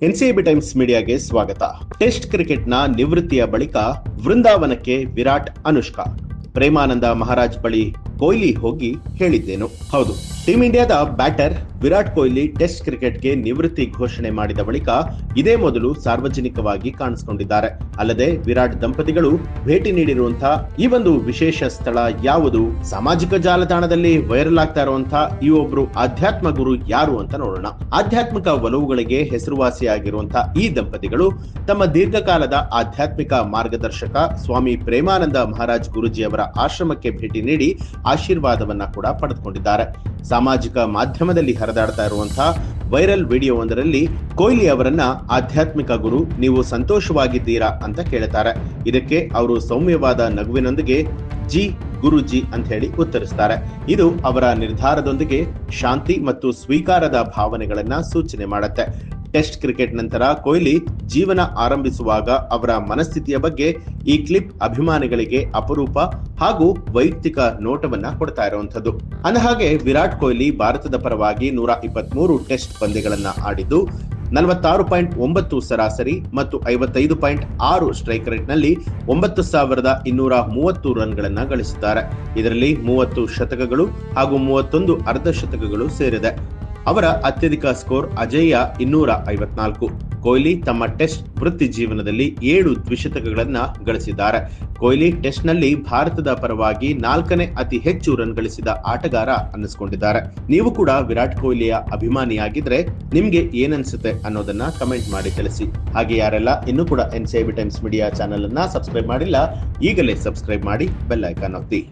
NCB times ಮೀಡಿಯಾಗೆ ಸ್ವಾಗತ. Test ಕ್ರಿಕೆಟ್ನ ನಿವೃತ್ತಿಯ ಬಳಿಕ ವೃಂದಾವನಕ್ಕೆ ವಿರಾಟ್, ಅನುಷ್ಕಾ. ಪ್ರೇಮಾನಂದ ಮಹಾರಾಜ್ ಬಳಿ ಕೊಹ್ಲಿ ಹೋಗಿ ಹೇಳಿದ್ದೇನು? ಹೌದು, ಟೀಂ ಇಂಡಿಯಾದ ಬ್ಯಾಟರ್ ವಿರಾಟ್ ಕೊಹ್ಲಿ ಟೆಸ್ಟ್ ಕ್ರಿಕೆಟ್ಗೆ ನಿವೃತ್ತಿ ಘೋಷಣೆ ಮಾಡಿದ ಬಳಿಕ ಇದೇ ಮೊದಲು ಸಾರ್ವಜನಿಕವಾಗಿ ಕಾಣಿಸಿಕೊಂಡಿದ್ದಾರೆ. ಅಲ್ಲದೆ ವಿರಾಟ್ ದಂಪತಿಗಳು ಭೇಟಿ ನೀಡಿರುವಂತಹ ಈ ಒಂದು ವಿಶೇಷ ಸ್ಥಳ ಯಾವುದು? ಸಾಮಾಜಿಕ ಜಾಲತಾಣದಲ್ಲಿ ವೈರಲ್ ಆಗ್ತಾ ಇರುವಂತಹ ಈ ಒಬ್ರು ಆಧ್ಯಾತ್ಮ ಗುರು ಯಾರು ಅಂತ ನೋಡೋಣ. ಆಧ್ಯಾತ್ಮಿಕ ಒಲವುಗಳಿಗೆ ಹೆಸರುವಾಸಿಯಾಗಿರುವಂತಹ ಈ ದಂಪತಿಗಳು ತಮ್ಮ ದೀರ್ಘಕಾಲದ ಆಧ್ಯಾತ್ಮಿಕ ಮಾರ್ಗದರ್ಶಕ ಸ್ವಾಮಿ ಪ್ರೇಮಾನಂದ ಮಹಾರಾಜ್ ಗುರುಜಿ ಅವರ ಆಶ್ರಮಕ್ಕೆ ಭೇಟಿ ನೀಡಿ ಆಶೀರ್ವಾದವನ್ನ ಕೂಡ ಪಡೆದುಕೊಂಡಿದ್ದಾರೆ. ಸಾಮಾಜಿಕ ಮಾಧ್ಯಮದಲ್ಲಿ ಹರಿದಾಡ್ತಾ ಇರುವಂತಹ ವೈರಲ್ ವಿಡಿಯೋ ಒಂದರಲ್ಲಿ ಕೊಹ್ಲಿ ಅವರನ್ನ ಆಧ್ಯಾತ್ಮಿಕ ಗುರು, ನೀವು ಸಂತೋಷವಾಗಿದ್ದೀರಾ ಅಂತ ಕೇಳುತ್ತಾರೆ. ಇದಕ್ಕೆ ಅವರು ಸೌಮ್ಯವಾದ ನಗುವಿನೊಂದಿಗೆ ಜಿ ಗುರುಜಿ ಅಂತ ಹೇಳಿ ಉತ್ತರಿಸ್ತಾರೆ. ಇದು ಅವರ ನಿರ್ಧಾರದೊಂದಿಗೆ ಶಾಂತಿ ಮತ್ತು ಸ್ವೀಕಾರದ ಭಾವನೆಗಳನ್ನ ಸೂಚನೆ ಮಾಡುತ್ತೆ. ಟೆಸ್ಟ್ ಕ್ರಿಕೆಟ್ ನಂತರ ಕೊಹ್ಲಿ ಜೀವನ ಆರಂಭಿಸುವಾಗ ಅವರ ಮನಸ್ಥಿತಿಯ ಬಗ್ಗೆ ಈ ಕ್ಲಿಪ್ ಅಭಿಮಾನಿಗಳಿಗೆ ಅಪರೂಪ ಹಾಗೂ ವೈಯಕ್ತಿಕ ನೋಟವನ್ನ ಕೊಡ್ತಾ ಇರುವಂತದ್ದು. ಅಂದಹಾಗೆ ವಿರಾಟ್ ಕೊಹ್ಲಿ ಭಾರತದ ಪರವಾಗಿ 123 ಟೆಸ್ಟ್ ಪಂದ್ಯಗಳನ್ನ ಆಡಿದ್ದು 46.9 ಸರಾಸರಿ ಮತ್ತು 55.6 ಸ್ಟ್ರೈಕ್ ರೇಟ್ ನಲ್ಲಿ 9,230 ರನ್ಗಳನ್ನ ಗಳಿಸಿದ್ದಾರೆ. ಇದರಲ್ಲಿ 30 ಶತಕಗಳು ಹಾಗೂ 31 ಅರ್ಧ ಶತಕಗಳು ಸೇರಿದೆ. ಅವರ ಅತ್ಯಧಿಕ ಸ್ಕೋರ್ ಅಜೇಯ 254. ಕೊಹ್ಲಿ ತಮ್ಮ ಟೆಸ್ಟ್ ವೃತ್ತಿ ಜೀವನದಲ್ಲಿ 7 ದ್ವಿಶತಕಗಳನ್ನ ಗಳಿಸಿದ್ದಾರೆ. ಕೊಹ್ಲಿ ಟೆಸ್ಟ್ ನಲ್ಲಿ ಭಾರತದ ಪರವಾಗಿ 4ನೇ ಅತಿ ಹೆಚ್ಚು ರನ್ ಗಳಿಸಿದ ಆಟಗಾರ ಅನ್ನಿಸ್ಕೊಂಡಿದ್ದಾರೆ. ನೀವು ಕೂಡ ವಿರಾಟ್ ಕೊಹ್ಲಿಯ ಅಭಿಮಾನಿಯಾಗಿದ್ರೆ ನಿಮ್ಗೆ ಏನನ್ಸುತ್ತೆ ಅನ್ನೋದನ್ನ ಕಮೆಂಟ್ ಮಾಡಿ ತಿಳಿಸಿ. ಹಾಗೆ ಯಾರೆಲ್ಲ ಇನ್ನೂ ಕೂಡ ಎನ್ಸಿಬಿ ಟೈಮ್ಸ್ ಮೀಡಿಯಾ ಚಾನೆಲ್ ಅನ್ನ ಸಬ್ಸ್ಕ್ರೈಬ್ ಮಾಡಿಲ್ಲ, ಈಗಲೇ ಸಬ್ಸ್ಕ್ರೈಬ್ ಮಾಡಿ ಬೆಲ್ ಐಕಾನ್ ಒತ್ತಿ.